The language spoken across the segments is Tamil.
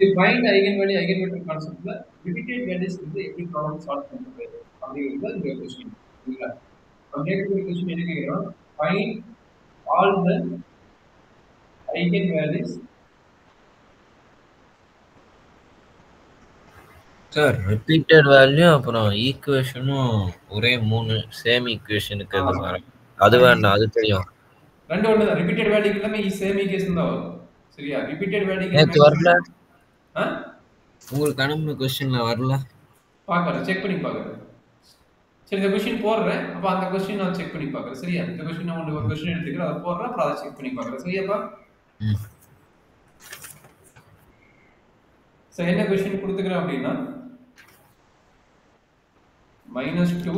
இது find eigen value eigen vector கான்செப்ட்ல ரிப்பீட்டட் வேல்யூஸ் வந்து எப்படி ப்ராப்ளம் சால்வ் பண்றது அப்படிங்கிறது இந்த கொஸ்டின். சரிங்களா? நம்ம கேட்கக்கூடிய கொஸ்டின் என்ன கேட்கிறோம்? Find all the eigen values. Sir repeated value அப்புறம் ஈக்குவேஷனும் ஒரே 3 சேம் ஈக்குவேஷன் இருக்கிறது சார். அது வேண்டாம், அது தெரியும். ரெண்டு ஒன்று தான். ரிப்பீட்டட் வேல்யூக்கு எல்லாமே சேம் ஈக்குவேஷன் தான் வரும். சரியா? ரிப்பீட்டட் வேல்யூக்கு நேற்று வரல, ஆ உங்களுக்கு அனுப்பின கொஸ்டின்ல வரல. பார்க்கறேன், செக் பண்ணி பார்க்கறேன். சரி, இந்த கொஸ்டின் போடுறேன். அப்ப அந்த கொஸ்டின் நான் செக் பண்ணி பார்க்கறேன். சரியா? இந்த கொஸ்டின் நான் ஒரு கொஸ்டின் எடுத்துக்கிறேன், அதை போடுறேன், அப்புறம் அதை செக் பண்ணி பார்க்கறேன். சரியாப்பா? ம். சரி, என்ன கொஸ்டின் கொடுத்துக்கிறேன் அப்படின்னா -2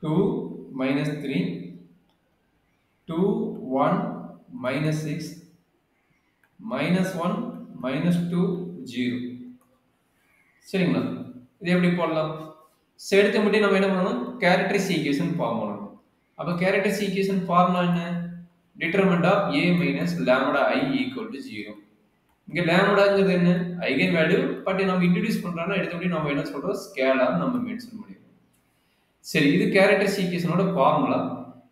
2 -3 2 1 -6 -1 -2 0. சரிங்களா? இது எப்படி போடலாம்? சரி, எடுத்து மட்டும் நம்ம என்ன பண்ணணும்? கேரக்டரிஸ்டிக் ஈக்குவேஷன் ஃபார்ம் பண்ணணும். அப்ப கேரக்டரிஸ்டிக் ஈக்குவேஷன் ஃபார்முலா என்ன? Determinant of a minus lambda I equal to 0. இங்க லாம்டாங்கிறது என்ன? Eigen value. பட் நம்ம இன்ட்ரோடியூஸ் பண்றோம்னா எடுத்தபடி நம்ம என்ன சொல்றோம்? ஸ்கேலார் நம்ம மென்ஷன் பண்ணிருக்கோம். சரி, இது கேரக்டரிஸ்டிக் ஈக்குவேஷனோட ஃபார்முலா.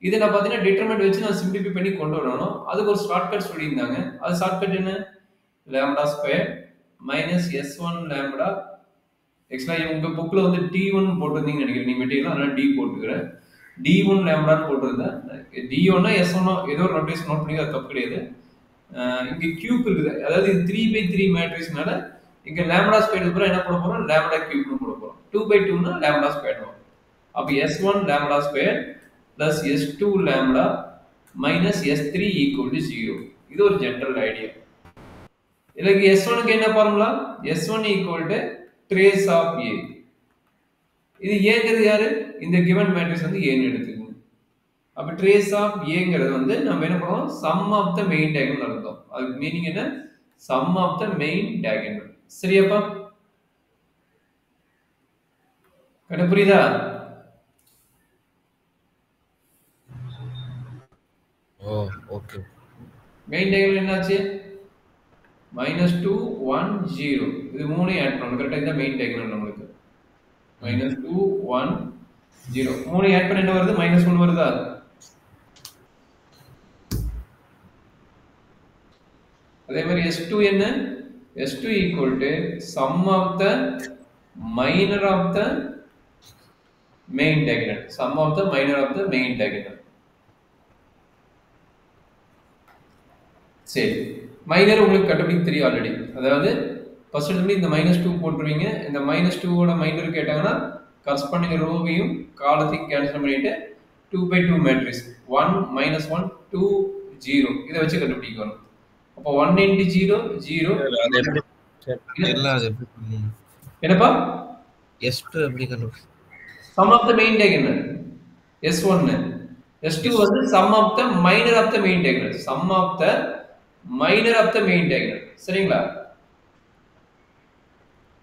இதை நான் பார்த்தீங்கன்னா டிட்டர்மினன்ட் வச்சு நான் சிம்பிளிஃபை பண்ணி கொண்டு வரணும். அதுக்கு ஒரு ஷார்ட்கட் சொல்லியிருந்தாங்க. அது ஷார்ட்கட் என்ன? Lambda square minus S1 lambda. ஆக்சுவலாக உங்க புக்ல வந்து T1 போட்டிருந்தீங்கன்னு நினைக்கிறேன். நீ மெட்டீரியல், அதனால D போட்டுக்கிறேன். D1 லாம்டான்னு போட்டிருந்தேன். D1 S1 ஏதோ ஒரு நோட்டேஷன் நோட் பண்ணி, அது தப்பு கிடையாது. இங்க கியூப் இருக்குது, அதாவது இது 3/3 மேட்ரிக்ஸ்னால இங்க லாம்டா ஸ்கொயர் கூட என்ன போட போறோம்? லாம்டா கியூப்னு போட போறோம். 2/2 னா லாம்டா ஸ்கொயர் வரும். அப்ப S1 lambda square plus S2 lambda minus S3 equal to 0. இது ஒரு ஜெனரல் ஐடியா. இதுக்கு S1 க்கு என்ன formula? S1 equal to trace of A. இது ஏங்கிறது யாரு? இந்த கிவன் மேட்ரிக்ஸ் வந்து A ன்னு எடுத்துக்கோங்க. அப்ப ட்ரேஸ் ஆஃப் ஏங்கிறது வந்து நம்ம என்ன பண்ணுவோம்? Sum of the main diagonal அர்த்தம். அதுக்கு மீனிங் என்ன? Sum of the main diagonal. சரியாப்பா? கரெக்டா புரியுதா? ஓ, ஓகே. மெயின் டயகனல் என்னாச்சு? -2 1 0. இது மூணையும் ஆட் பண்ணணும். கரெக்டா? இந்த மெயின் டயகனல் நம்மளுக்கு -2 1 0. மூணையும் ஆட் பண்ண என்ன வருது? -1 வருதா? அதே மாதிரி S2 என்ன? S2 equal to sum of the minor of the main diagonal. Sum of the minor of the main diagonal. சரி, மைனர் உங்களுக்கு கண்டுபிடிக்க தெரியும் ஆல்ரெடி. அதாவது ஃபர்ஸ்ட் எடுத்து இந்த -2 போட்டுருவீங்க. இந்த -2 ஓட மைனர் கேட்டாங்கன்னா கரஸ்பாண்டிங் ரோவையும் காலத்தையும் கேன்சல் பண்ணிட்டு 2/2 மேட்ரிக்ஸ் 1 -1 2 0 இதை வச்சு கண்டுபிடிக்கணும். அப்போ 1 into 0 0. என்னப்பா? S2 எப்படி கண்டுபிடிச்சு? Sum of the main diagonal S1. S2 வந்து sum of the minor of the main diagonal. Sum of the minor of the main diagonal. சரிங்களா?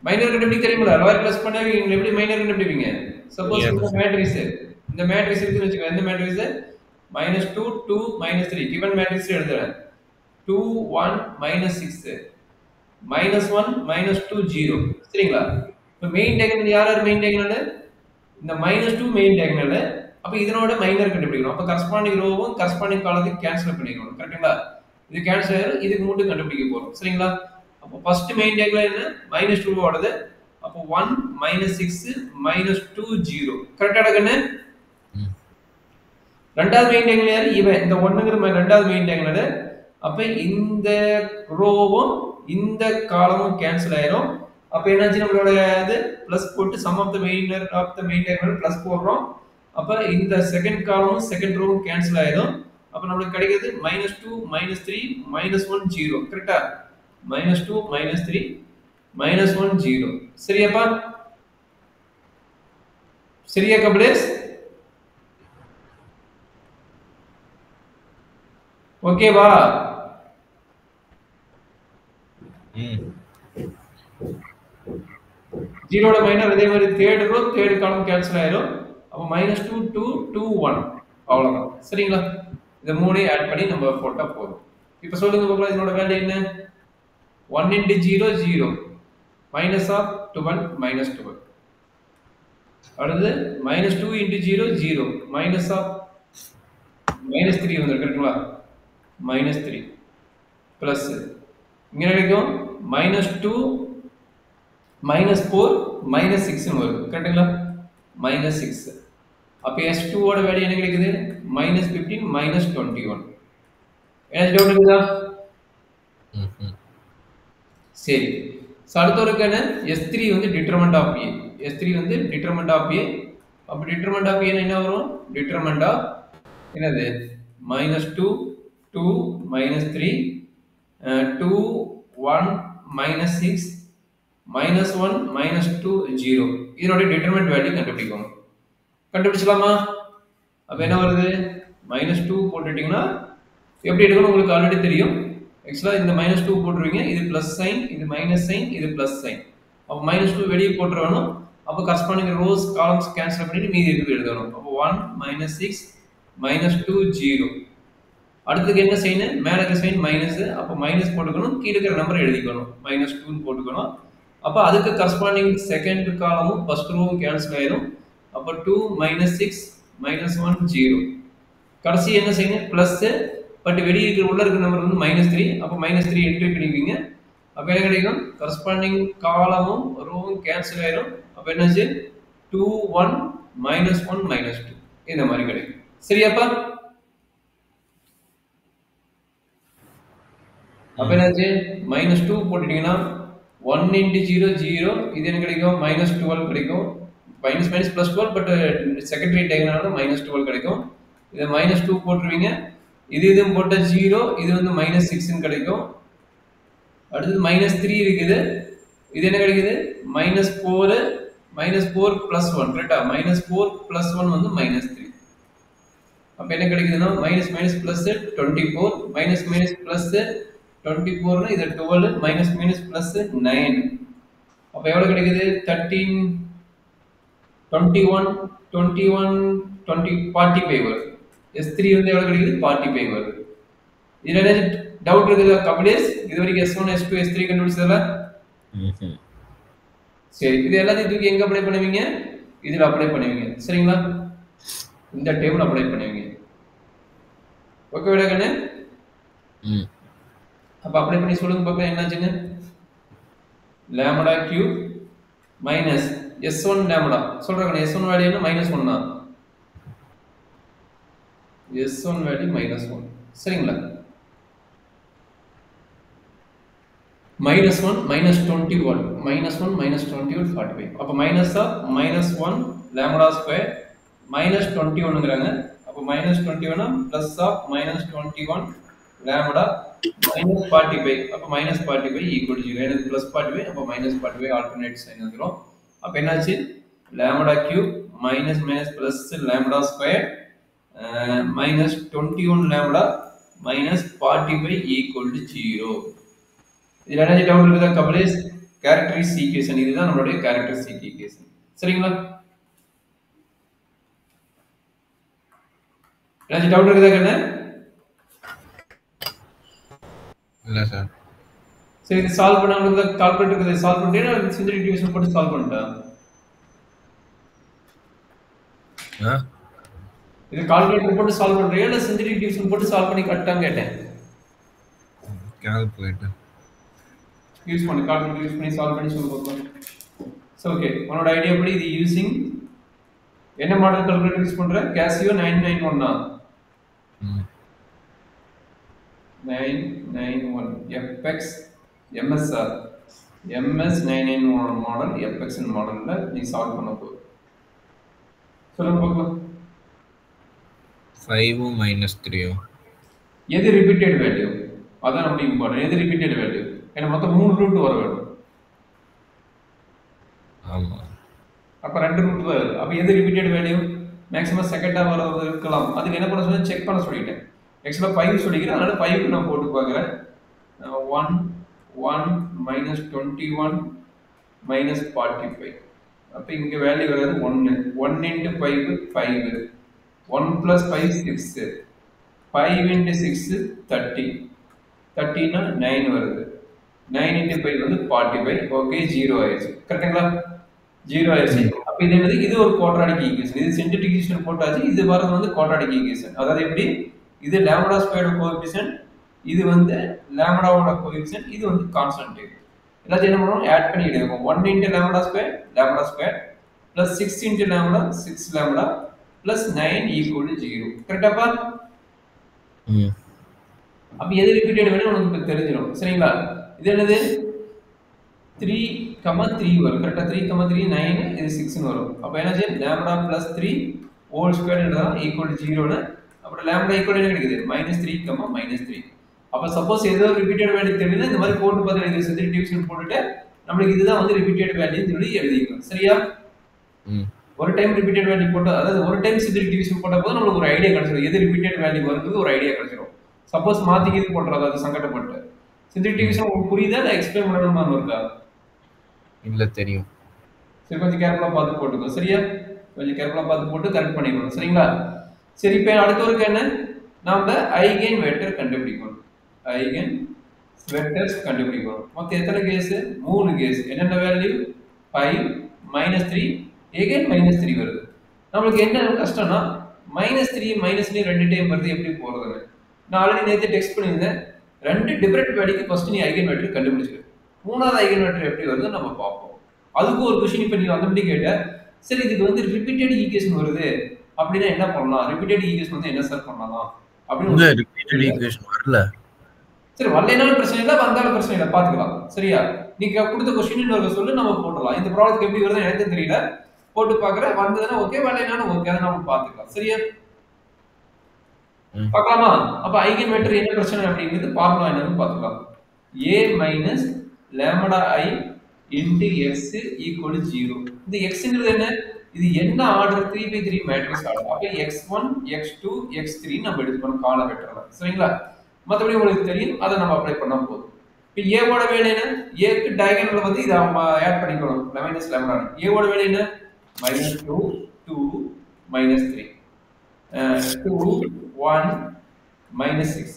மைனர் கண்டுபிடிக்க தெரியுமா? லோயர் பிளஸ் பண்ணா நீங்க எப்படி மைனர் கண்டுபிடிப்பீங்க? சப்போஸ் இந்த மேட்ரிக்ஸ் இருக்குன்னு வெச்சுக்கோங்க. இந்த மேட்ரிக்ஸ் -2 2 -3 கிவன் மேட்ரிக்ஸ் எழுதுறேன். 2 1 -6 -1 -2 0. சரிங்களா? இப்போ மெயின் டயகனல் யார் மெயின் டயகனல்? இந்த -2 மெயின் டயகனல். அப்ப இதனோட மைனர் கண்டுபிடிக்கணும். அப்ப கரஸ்பாண்டிங் ரோவும் கரஸ்பாண்டிங் காலத்தையும் கேன்சல் பண்ணிக்கணும். கரெக்ட்டுங்களா? இது கேன்சல் ஆயிரும். இதுக்கு மட்டும் கண்டுபிடிக்க போறோம். சரிங்களா? அப்ப ஃபர்ஸ்ட் மெயின் டயகனல் என்ன? -2 ஓடது. அப்ப 1 -6 -2 0. கரெக்ட்டா கண்ணு? ரெண்டாவது மெயின் டயகனல் யாரு? இவன். இந்த 1ங்கற ரெண்டாவது மெயின் டயகனல். அப்ப இந்த ரோவும் இந்த காலமும் கேன்சல் ஆயிரும். அப்ப என்னாச்சு? நம்மளோட இது பிளஸ் போட்டு sum of the main of the main diagonal plus போடுறோம். அப்ப இந்த செகண்ட் காலமும் செகண்ட் ரோவும் கேன்சல் ஆயிரும். அப்ப நமக்கு கிடைக்குது -2 -3 -1 0. கரெக்ட்டா? -2 -3 -1 0. சரியாப்பா? சரியா கபிலேஷ்? ஓகேவா? ஜீரோட மைனர் அதே மாதிரி third row third column cancel ஆயிரும். அப்ப -2 2 2 1 அவ்வளவுதான். சரிங்களா? இந்த மூணையும் ஆட் பண்ணி நம்ம போட்டா போதும். இப்போ சொல்லுங்க பார்க்கலாம் இதனோட வேல்யூ என்ன? 1 into 0 0 minus of 12 minus 12. அடுத்து minus 2 into 0 0 minus of minus 3 வந்து கரெக்ட்டுங்களா? minus 3 plus இங்க கிடைக்கும் minus 2 minus 4 minus 6 னு வரும் கரெக்ட்டுங்களா? minus 6. அப்ப S2 ஓட வேல்யூ என்ன கிடைக்குது? minus 15 minus 21. என்ன டவுட் இருக்குதா? சரி. அடுத்த ஒரு என்ன? S3 வந்து determinant of A. S3 வந்து determinant of A. அப்ப determinant of A என்ன வரும்? determinant of என்னது? minus 2 2 minus 3 2 1 minus 6 minus 1 minus 2 0. இதனோட determinant வேல்யூ கண்டுபிடிக்கணும். கண்டுபிடிச்சலாமா? அப்ப என்ன வருது? minus 2 போட்டுட்டீங்கன்னா எப்படி எடுக்கணும் உங்களுக்கு ஆல்ரெடி தெரியும். ஆக்சுவலா இந்த -2 போட்டுருவீங்க. இது பிளஸ் சைன், இது மைனஸ் சைன், இது பிளஸ் சைன். அப்ப -2 வெளியே போட்டுறணும். அப்ப கரஸ்பாண்டிங் ரோஸ் காலம்ஸ் கேன்சல் பண்ணிட்டு மீதி இருக்கு எழுதணும். அப்ப 1 -6 -2 0. அடுத்துக்கு என்ன சைன்? மேல இருக்க சைன் மைனஸ். அப்ப மைனஸ் போட்டுக்கணும். கீழ இருக்கிற நம்பர் எழுதிக்கணும். -2 ன்னு போட்டுக்கணும். அப்ப அதுக்கு கரஸ்பாண்டிங் செகண்ட் காலமும் ஃபர்ஸ்ட் ரோவும் கேன்சல் ஆயிடும். அப்ப 2 -6 -1 0. கடைசி என்ன சைன்? பிளஸ். பட் வெளியே இருக்கிற உள்ள இருக்கிற நம்பர் வந்து -3. அப்ப -3 என்ட்ரி பண்ணிக்குவீங்க. அப்ப என்ன கிடைக்கும்? கரஸ்பாண்டிங் காலமும் ரோவும் கேன்சல் ஆயிடும். அப்ப என்னாச்சு? 2 1 -1 -2 இந்த மாதிரி கிடைக்கும். சரியாப்பா? அப்ப என்னாச்சு? -2 போட்டுட்டீங்கன்னா 1 into 0 0. இது என்ன கிடைக்கும்? -12 கிடைக்கும். minus minus plus 12 but secondary டயகனல்ல -12 கிடைக்கும். இத -2 போட்டுருவீங்க. இதுவும் போட்ட 0, இது வந்து -6 ன்னு கிடைக்கும். அடுத்து -3 இருக்குது. இது என்ன கிடைக்குது? -4 -4 plus 1 கரெக்ட்டா? -4 plus 1 வந்து -3. அப்ப என்ன கிடைக்குதுன்னா minus minus plus 24 minus minus plus 24 னா இது 12 minus minus plus 9. அப்ப எவ்வளவு கிடைக்குது? 13 21 21 20 45 வருது. S3 வந்து எவ்வளவு கிடைக்குது? 45 வருது. இதுல என்ன டவுட் இருக்குதா கபிலேஷ்? இது வரைக்கும் S1 S2 S3 கண்டுபிடிச்சதல? சரி, இது எல்லாத்தையும் தூக்கி எங்க அப்ளை பண்ணுவீங்க? இதுல அப்ளை பண்ணுவீங்க. சரிங்களா? இந்த டேபிள் அப்ளை பண்ணுவீங்க. ஓகே விட கண்ணு? அப்ப அப்ளை பண்ணி சொல்லுங்க பாப்போம் என்னாச்சுன்னு. Lambda cube minus S1 lambda. சொல்றேன் S1 வேல்யூ என்ன? -1 தான். S1 value -1. சரிங்களா? -1 -21 -1 -21 45. அப்ப மைனஸ் ஆஃப் -1 லாம்டா ஸ்கொயர் -21ங்கறாங்க. அப்ப -21 பிளஸ் ஆஃப் -21 லாம்டா -45. அப்ப -45 ஈக்குவல் டு 0. எனக்கு +45 அப்ப -45 ஆல்டர்னேட் சைன் வந்துரும். அப்ப என்னாச்சு? Lambda cube minus minus plus lambda square -21 lambda -45 equal to 0. இதுல என்ன டவுட் இருக்குதா கபிலேஷ்? கேரக்டரிஸ்டிக் ஈக்குவேஷன் இதுதான் நம்மளுடைய கேரக்டரிஸ்டிக் ஈக்குவேஷன். சரிங்களா? என்ன டவுட் இருக்குதா கண்ணே? இல்ல சார். சரி, இது சால்வ் பண்ண உங்களுக்கு கால்குலேட்டர் இருக்குது. சால்வ் பண்ணிட்டீங்களா இல்ல சிம்பிள் டிவிஷன் போட்டு சால்வ் பண்ணிட்டா? இது கால்குலேட்டர் போட்டு சால்வ் பண்றீங்களா இல்ல சிம்பிள் டிவிஷன் போட்டு சால்வ் பண்ணி கரெக்ட்டான்னு கேட்டேன். கால்குலேட்டர் யூஸ் பண்ணு. கால்குலேட்டர் யூஸ் பண்ணி சால்வ் பண்ணி சொல்ல போறோம். சோ ஓகே, உன்னோட ஐடியா படி இது யூசிங் என்ன மாடல் கால்குலேட்டர் யூஸ் பண்ற? Casio 991 991 FX MSR MS 991 model FX மாடல்ல நீ சால்வ் பண்ண போற. சொல்லுங்க பார்க்கலாம். 5 -3 எது ரிப்பீட்டட் வேல்யூ? அதான் ரொம்ப இம்பார்ட்டன்ட். எது ரிப்பீட்டட் வேல்யூ? ஏன்னா மொத்தம் 3 ரூட் வர வேண்டும். ஆமா. அப்ப 2 ரூட் வருது. அப்ப எது ரிப்பீட்டட் வேல்யூ? மேக்ஸிமம் செகண்டா வரது இருக்கலாம். அதுக்கு என்ன பண்ண சொன்னா செக் பண்ண சொல்லிட்டேன். ஆக்சுவலா 5 சொல்லிக்கிறேன். அதனால 5 நான் போட்டு பார்க்கறேன். 1 1 -21 -45. அப்ப இங்க வேல்யூ வருது 1 1 into 5 5 1 plus 5 6. 5 into 6 30. 30 னா 9 வருது. 9 into 5 வந்து 45. ஓகே 0 ஆயிடுச்சு. கரெக்ட்டுங்களா? 0 ஆயிடுச்சு. அப்ப இது என்னது? இது ஒரு குவாட்ராட்டிக் ஈக்குவேஷன். இது சிமெட்ரிக் ஈக்குவேஷன் போட்டாச்சு. இது வரது வந்து குவாட்ராட்டிக் ஈக்குவேஷன். அதாவது எப்படி? இது லாம்டா ஸ்கொயர்ட் கோஎஃபிஷியன்ட், இது வந்து லாம்டாவோட கோஎஃபிஷியன்ட், இது வந்து கான்ஸ்டன்ட். எல்லாத்தையும் என்ன பண்ணுவோம்? ஆட் பண்ணி எடுப்போம். 1 into lambda square plus 6 into lambda 6 lambda plus 9 equal to 0. கரெக்டாப்பா? அப்ப எது ரிப்பீட்டட் வேணும் உங்களுக்கு இப்ப தெரிஞ்சிடும். சரிங்களா? இது என்னது? 3, 3 வரும். கரெக்ட்டா? 3, 3 9, இது 6 னு வரும். அப்ப என்னாச்சு? லாம்டா plus 3 ஹோல் ஸ்கொயர் என்றால் equal to 0 னு. அப்புறம் லாம்டா equal என்ன கிடைக்குது? -3, -3. அப்ப சப்போஸ் ஏதோ ரிப்பீட்டட் வேல்யூ தெரியல இந்த மாதிரி போட்டு பார்த்து எழுதி செஞ்சு டிவிஷன் போட்டுட்டு நமக்கு இதுதான் வந்து ரிப்பீட்டட் வேல்யூன்னு சொல்லி எழுதிக்கலாம். சரியா? ஒரு டைம் ரிப்பீட்டட் வேல்யூ போட்டா, அதாவது ஒரு டைம் சிமெட்ரிக் டிவிஷன் போட்ட போது நமக்கு ஒரு ஐடியா கிடைச்சிடும். எது ரிப்பீட்டட் வேல்யூ வருது ஒரு ஐடியா கிடைச்சிடும். சப்போஸ் மாத்தி இது போடுறது அது சங்கடப்பட்டு சிமெட்ரிக் டிவிஷன் உங்களுக்கு புரியுதா இல்ல எக்ஸ்பிளைன் பண்ணணுமா இருக்கா? இல்ல தெரியும். சரி கொஞ்சம் கேர்ஃபுல்லா பார்த்து போட்டுக்கோ. சரியா? கொஞ்சம் கேர்ஃபுல்லா பார்த்து போட்டு கரெக்ட் பண்ணிக்கணும். சரிங்களா? சரி இப்போ அடுத்த ஒருக்கு என்ன? நாம ஐகன் வெக்டர் கண்டுபிடிக்கணும். ஐகன் வெக்டர்ஸ் கண்டுபிடிக்கணும். மொத்தம் எத்தனை கேஸ்? 3 கேஸ். என்னென்ன வேல்யூ? 5 -3 again -3 வருது. நமக்கு என்ன கஷ்டம்னா -3 -3 ரெண்டு டைம் வருது எப்படி போறதுன்னு. நான் ஆல்ரெடி நேத்து டெக்ஸ்ட் பண்ணியிருந்தேன். ரெண்டு டிஃபரண்ட் வேல்யூக்கு ஃபர்ஸ்ட் நீ ஐகன் வெக்டர் கண்டுபிடிச்சிரு. மூணாவது ஐகன் வெக்டர் எப்படி வருதுன்னு நம்ம பார்ப்போம். அதுக்கு ஒரு क्वेश्चन இப்ப நீ வந்தபடி கேட்ட. சரி இதுக்கு வந்து ரிப்பீட்டட் ஈக்குவேஷன் வருது. அப்படினா என்ன பண்ணலாம்? ரிப்பீட்டட் ஈக்குவேஷன் வந்து என்ன சார் பண்ணலாம்? அப்படினா ரிப்பீட்டட் ஈக்குவேஷன் வரல. சரி வரலைனாலும் பிரச்சனை இல்ல, வந்தாலும் பிரச்சனை இல்ல, பாத்துக்கலாம். சரியா? நீங்க கொடுத்த क्वेश्चन இன்னொரு சொல்லு நம்ம போடலாம். இந்த ப்ராப்ளத்துக்கு எப்படி வருதுன்னு எனக்கு தெரியல. போட்டு பார்க்கறேன். வந்ததுனா ஓகே, வரலைனாலும் ஓகே. அத நாம பாத்துக்கலாம். சரியா? பார்க்கலாமா? அப்ப ஐகன் வெக்டர் என்ன பிரச்சனை அப்படிங்கிறது ஃபார்முலா என்னன்னு பாத்துக்கலாம். a minus lambda I into x equal to 0. இந்த xங்கிறது என்ன? இது என்ன ஆர்டர்? 3x3 matrix order. அப்ப x1 x2 x3 நம்ம எடுத்துக்கணும் கால வெக்டர்ல. சரிங்களா? மத்தபடி உங்களுக்கு தெரியும். அதை நம்ம அப்ளை பண்ணா போதும். இப்போ a ஓட வேல்யூ என்ன? a க்கு டயகனல்ல வந்து இத ஆட் பண்ணிக்கணும். minus lambda. a ஓட வேல்யூ என்ன? -2 2 -3. 2 1 -6.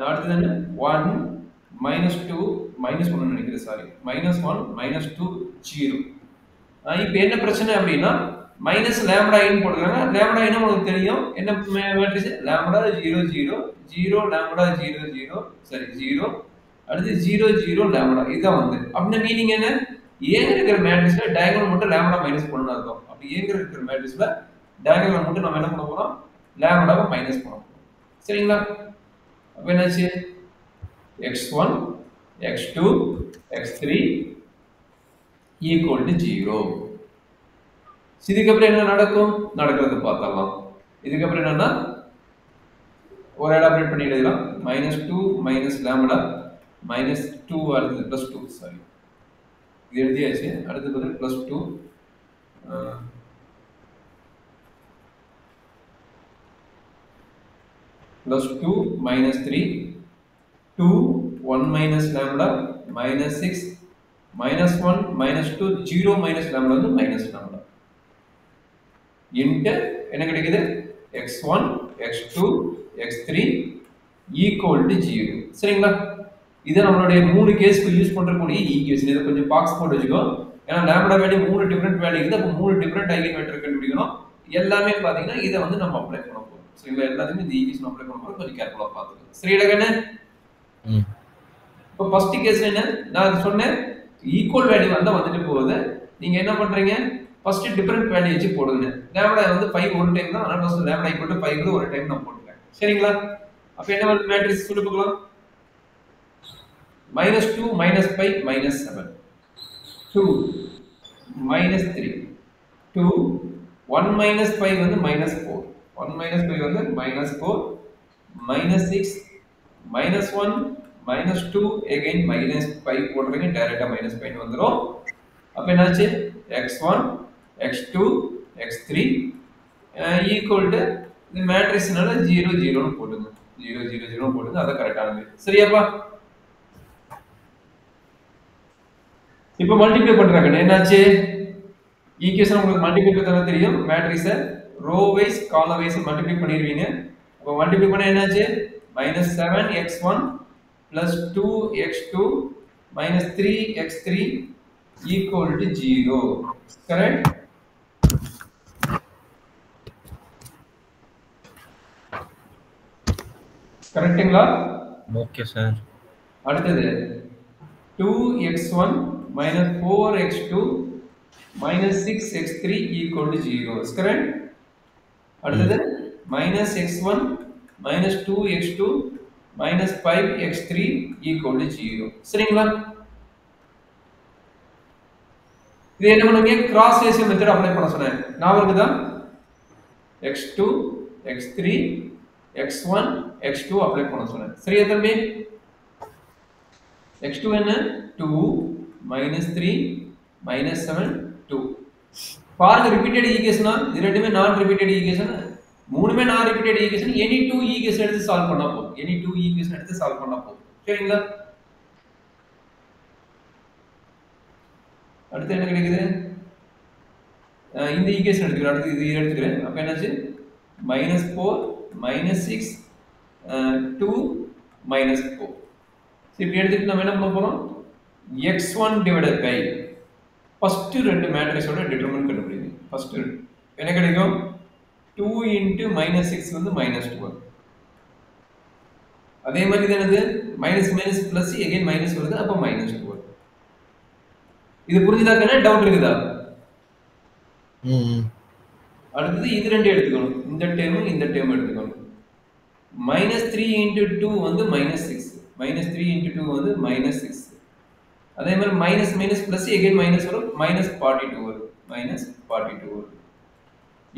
அடுத்து என்ன? 1 -2 -1 நினைக்கிறேன், சாரி. -1 -2 0. இப்போ என்ன பிரச்சனை அப்படின்னா மைனஸ் லாம்டா ஐன்னு போட்டுருக்காங்க. லாம்டா ஐன்னா உங்களுக்கு தெரியும் என்ன மேட்ரிக்ஸ்? லாம்டா 0 0 0 லாம்டா 0 0 சரி 0 அடுத்து 0 0 லாம்டா. இதுதான் வந்து அப்படின்னா மீனிங் என்ன? ஏங்க இருக்கிற மேட்ரிக்ஸ்ல டயகனல் மட்டும் லாம்டா மைனஸ் பண்ணணும் அர்த்தம். அப்படி ஏங்க இருக்கிற மேட்ரிக்ஸ்ல டயகனல் மட்டும் நம்ம என்ன பண்ண போறோம்? லாம்டாவை மைனஸ் பண்ண போறோம். சரிங்களா? அப்ப என்னாச்சு? x1 x2 x3 equal to 0. இதுக்கப்புறம் என்ன நடக்கும்? நடக்கிறது பார்த்தலாம். இதுக்கப்புறம் என்னன்னா ஒரு எலாபரேட் பண்ணி எழுதலாம். -2 minus lambda -2 அடுத்து +2 சாரி. இது எழுதியாச்சு. அடுத்து பதில் +2 +2 -3 2 1 minus lambda -6 -1 -2 0 minus lambda வந்து minus lambda into என்ன கிடைக்குது? x1 x2 x3 equal to 0. சரிங்களா? இது நம்மளுடைய மூணு கேஸ்க்கு யூஸ் பண்றக்கூடிய ஈக்குவேஷன். இத கொஞ்சம் பாக்ஸ் போட்டு வெச்சுக்கோ. ஏன்னா லாம்டா வேல்யூ மூணு டிஃபரண்ட் வேல்யூ இருக்குது. அப்ப மூணு டிஃபரண்ட் ஐகன் வெக்டர் கண்டுபிடிக்கணும். எல்லாமே பாத்தீங்கன்னா இத வந்து நம்ம அப்ளை பண்ண போறோம். சரிங்களா? எல்லாத்தையும் இந்த ஈக்குவேஷன் அப்ளை பண்ண போறோம். கொஞ்சம் கேர்ஃபுல்லா பாத்துக்கோங்க. சரிடா கண்ணு? இப்போ ஃபர்ஸ்ட் கேஸ் என்ன? நான் சொன்னேன் ஈக்குவல் வேல்யூ வந்தா வந்துட்டு போகுது. நீங்க என்ன பண்றீங்க? ஃபர்ஸ்ட் டிஃபரண்ட் வேல்யூ வச்சு போடுங்க. லாம்டா வந்து 5 ஒரு டைம் தான். அதனால ஃபர்ஸ்ட் லாம்டா ஈக்குவல் டு 5 ஒரு டைம் நான் போட்டுறேன். சரிங்களா? அப்ப என்ன வருது மேட்ரிக்ஸ் சொல்லி பார்க்கலாம். -2 -5 -7 2 -3 2 1 -5 வந்து -4 1 -5 வந்து -4 -6 -1 -2 again -5 போடுறீங்க. டைரக்டா -5 வந்துரும். அப்ப என்னாச்சு? x1 x2 x3 equal to இந்த மேட்ரிக்ஸ்னால 0 0 னு போடுங்க. 0 0 0 னு போடுங்க. அத கரெக்ட்டானது. சரியாப்பா? இப்போ மல்டிப்ளை பண்றாங்க. என்னாச்சு? ஈக்குவேஷன் உங்களுக்கு மல்டிப்ளை பண்ண தெரியும். மேட்ரிக்ஸை row wise column wise multiply பண்ணிடுவீங்க. அப்ப மல்டிப்ளை பண்ணா என்னாச்சு minus 7x1 plus 2x2 minus 3x3 equal to 0. Correct? கரெக்ட்டுங்களா? Okay sir. அடுத்தது 2x1 minus 4x2 minus 6x3 equal to 0. Is correct? அடுத்தது minus x1 minus 2x2 minus 5x3 equal to 0. சரிங்களா? இது என்ன பண்ணுவீங்க? கிராஸ் ரேஷியோ மெத்தட் அப்ளை பண்ண சொன்னேன். ஞாபகம் இருக்குதா? x2 x3 x1 x2 apply பண்ண சொன்னேன். சரியா தம்பி? x2 என்ன? 2 minus 3 minus 7 2. பாருங்க ரிப்பீட்டட் ஈக்குவேஷனா? இது ரெண்டுமே நான் ரிப்பீட்டட் ஈக்குவேஷன். மூணுமே நான் ரிப்பீட்டட் ஈக்குவேஷன். எனி 2 ஈக்குவேஷன் எடுத்து சால்வ் பண்ணா போதும். எனி 2 ஈக்குவேஷன் எடுத்து சால்வ் பண்ணா போதும். சரிங்களா? அடுத்து என்ன கிடைக்குது? இந்த ஈக்குவேஷன் எடுத்துக்கிறேன். அடுத்து இது எடுத்துக்கிறேன். அப்ப என்னாச்சு? -4 -6 2 -4. சரி இப்படி எடுத்துட்டு நம்ம என்ன பண்ண போறோம்? x1 divided by ஃபர்ஸ்ட் ரெண்டு மேட்ரிக்ஸோட டிட்டர்மினன்ட் கண்டுபிடிங்க. ஃபர்ஸ்ட் என்ன கிடைக்கும்? 2 into -6 வந்து -2. அதே மாதிரி இது என்னது? Minus minus plus again minus வருது. அப்ப -2 வருது. இது புரிஞ்சுதா? கண்ணே டவுட் இருக்குதா? அடுத்தது இது ரெண்டு எடுத்துக்கணும். இந்த டேர்ம் இந்த டேர்ம் எடுத்துக்கணும். -3 into 2 வந்து -6. -3 into 2 வந்து -6. அதே மாதிரி minus minus plus again minus வரும். -42 வரும். -42 வரும்.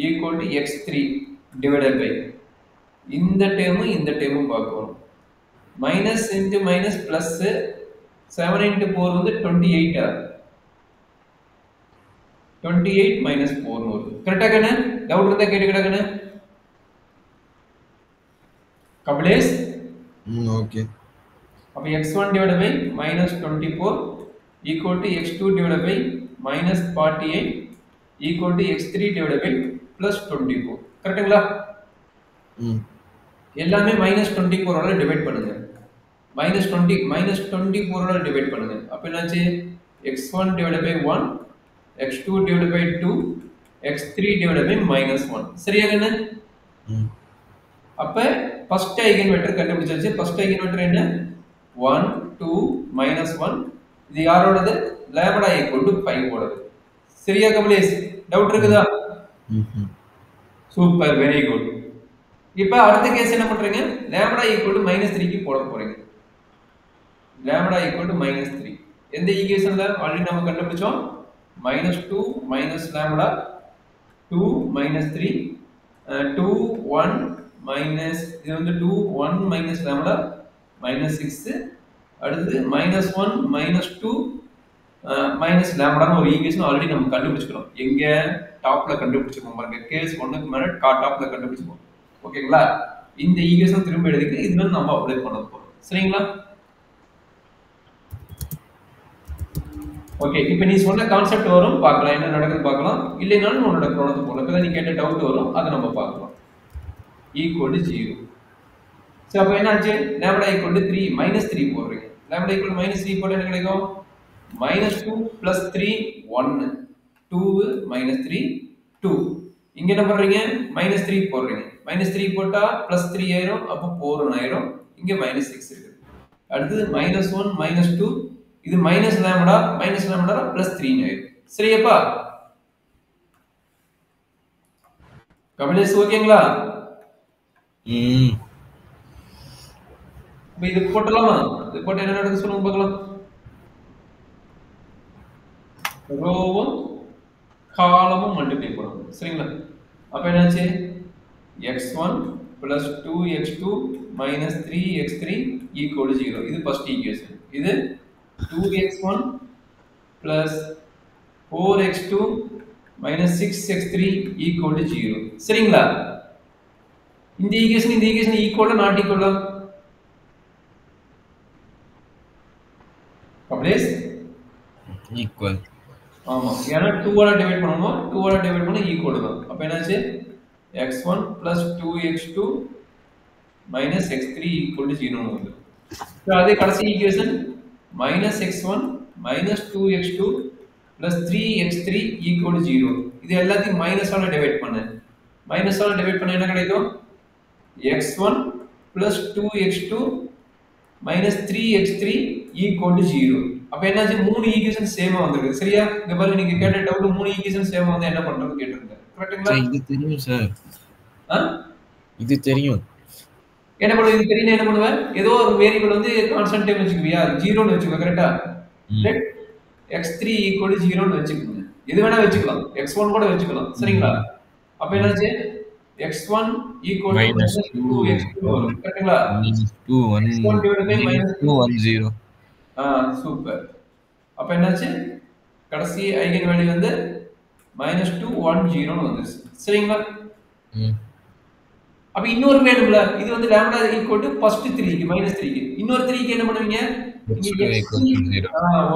Equal to x3 divided by இந்த டேர்மும் இந்த டேர்மும் பார்க்கணும். Minus into minus plus 7 into 4 வந்து 28. 28 minus 4 வருது. கரெக்டா கண்ணே? டவுட் இருந்தா கேட்டுக்கடா கண்ணே. கபிலேஷ் ஓகே. அப்ப x1 divided by -24 equal to x2 divided by -48 equal to x3 divided by +24. கரெக்ட்டுங்களா? எல்லாமே -24 ஆல டிவைட் பண்ணுங்க. -24 ஆல டிவைட் பண்ணுங்க. அப்ப என்னாச்சு? x1 divided by 1 x2 divided by 2 x3 divided by -1. சரியா கண்ணே? அப்ப ஃபர்ஸ்ட் ஐகன் வெக்டர் கண்டுபிடிச்சாச்சு. ஃபர்ஸ்ட் ஐகன் வெக்டர் என்ன? 1 2 -1. இது யாரோடது? லாம்டா = 5 ஓடது. சரியா கபிலேஷ்? டவுட் இருக்குதா? Super, very good. இப்போ அடுத்த கேஸ் என்ன பண்றீங்க? லாம்டா = -3 க்கு போட போறீங்க. லாம்டா = -3. எந்த ஈக்குவேஷன்ல ஆல்ரெடி நம்ம கண்டுபிடிச்சோம்? -2 - லாம்டா 2 - 3 2 1 minus இது வந்து 2 1 minus lambda -6. அடுத்து -1 -2 minus lambda னு ஒரு ஈக்குவேஷன் ஆல்ரெடி நம்ம கண்டுபிடிச்சிட்டோம். எங்க டாப்ல கண்டுபிடிச்சிருக்கோம் பாருங்க. கேஸ் 1க்கு மேல டாப்ல கண்டுபிடிச்சிருக்கோம். ஓகேங்களா? இந்த ஈக்குவேஷன் திரும்ப எடுத்துட்டு இதுல நம்ம அப்ளை பண்ண போறோம். சரிங்களா? ஓகே, இப்போ நீ சொன்ன கான்செப்ட் வரும் பார்க்கலாம். என்ன நடக்குது பார்க்கலாம். இல்லைனாலும் உன்னோட ப்ராப்ளத்தை போலாம். இப்போ நீ கேட்ட டவுட் வரும். அதை நம்ம பார்க்கலாம். equal to 0. சோ அப்ப என்ன ஆச்சு? lambda equal to 3 -3 போடுறீங்க. lambda equal to -3 போட்டா என்ன கிடைக்கும்? -2 plus 3 1 2 -3 2. இங்க என்ன பண்றீங்க? -3 போடுறீங்க. -3 போட்டா +3 ஆயிரும். அப்ப 4 ஆயிரும். இங்க -6 இருக்கு. அடுத்து -1 -2 இது -lambda +3 ஆயிரும். சரியாப்பா? கபிலேஷ் ஓகேங்களா? இது போட்டலாமா? இது போட்டு என்ன நடக்குது சொல்லுங்க பார்க்கலாம். ரோவும் காலமும் மல்டிப்ளை பண்ணணும். சரிங்களா? அப்ப என்னாச்சு? x1 plus 2x2 minus 3x3 equal to 0. இது ஃபர்ஸ்ட் ஈக்குவேஷன். இது 2x1 plus 4x2 minus 6x3 equal to 0. சரிங்களா? இந்த ஈக்குவேஷன் ஈக்குவலா நாட் ஈக்குவலா? கபிலேஷ் ஈக்குவல். ஆமா, ஏன்னா 2 ஆல டிவைட் பண்ணனும். 2 ஆல டிவைட் பண்ணா ஈக்குவல் தான். அப்ப என்னாச்சு? x1 plus 2x2 minus x3 equal to 0 வந்து அதே கடைசி equation minus x1 minus 2x2 plus 3x3 equal to 0 இது எல்லாத்தையும் மைனஸ் ஆல டிவைட் பண்ணு மைனஸ் ஆல டிவைட் பண்ண என்ன கிடைக்கும் x1 plus 2x2 minus 3x3 equal to 0 அப்ப என்னாச்சு மூணு ஈக்குவேஷன் சேமா வந்திருக்கு சரியா இங்க பாருங்க நீங்க கேட்ட டவுட் மூணு ஈக்குவேஷன் சேமா வந்தா என்ன பண்றது கேட்டிருந்தேன் கரெக்ட்டுங்களா இது தெரியும் சார் இது தெரியும் என்ன பண்ணுவ இது தெரியும் என்ன பண்ணுவ ஏதோ ஒரு வேரியபிள் வந்து கான்ஸ்டன்ட் டைம் வச்சுக்குவியா 0 ன்னு வச்சுக்கோ கரெக்ட்டா let x3 equal to 0 ன்னு வச்சுக்கோங்க எது வேணா வச்சுக்கலாம் x1 கூட வச்சுக்கலாம் சரிங்களா அப்ப என்னாச்சு x1 equal to minus 2x2 வரும் கரெக்ட்டுங்களா minus 2 1 2 1 0 சூப்பர் அப்ப என்னாச்சு கடைசி ஐகன் வேல்யூ வந்து -2 1 0 ன்னு வந்துருச்சு சரிங்களா அப்ப இன்னொரு வேணும்ல இது வந்து லாம்டா ஈக்குவல் டு ஃபர்ஸ்ட் 3 க்கு -3 க்கு இன்னொரு 3 க்கு என்ன பண்ணுவீங்க x2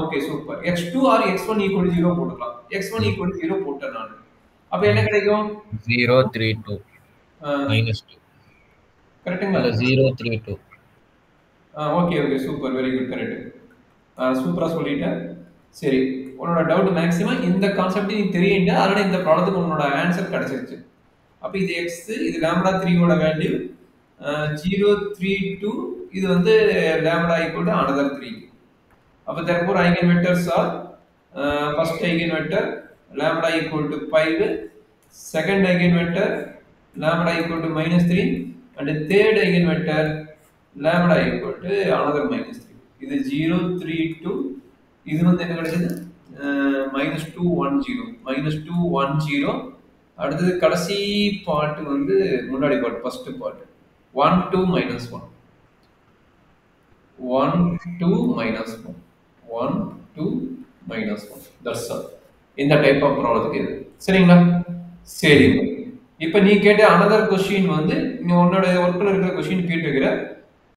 okay super x2 or x1 equal to 0 போட்டுக்கலாம் x1 equal to 0 போட்டேன் நான் அப்ப என்ன கிடைக்கும் 0 3 2 -2 கரெக்ட்டுங்களா 0 3 2 okay okay super very good correct சூப்பரா சொல்லிட்டேன் சரி உன்னோட டவுட் மேக்ஸிமம் இந்த கான்செப்ட் நீ தெரியுங்க அதனால இந்த ப்ராப்ளத்துக்கு உன்னோட ஆன்சர் கிடைச்சிருச்சு அப்ப இது x இது lambda 3 ஓட வேல்யூ 0 3 2 இது வந்து lambda equal to another 3 அப்ப therefore eigenvectors are first eigenvector lambda equal to 5 second eigenvector lambda equal to -3 and third eigenvector lambda equal to another -3 இது 0 3 2 இது வந்து என்ன கிடைச்சது -2 1 0 அடுத்தது கடைசி பார்ட் வந்து முன்னாடி part first part 1 2 -1 1 2 -1 1 2 -1 that's all இந்த டைப் ஆஃப் ப்ராப்ளத்துக்கு இது சரிங்களா சரி இப்போ நீ கேட்ட another क्वेश्चन வந்து நீ உன்னோட ஒர்க்ல இருக்கிற क्वेश्चन கேட்டிருக்கிற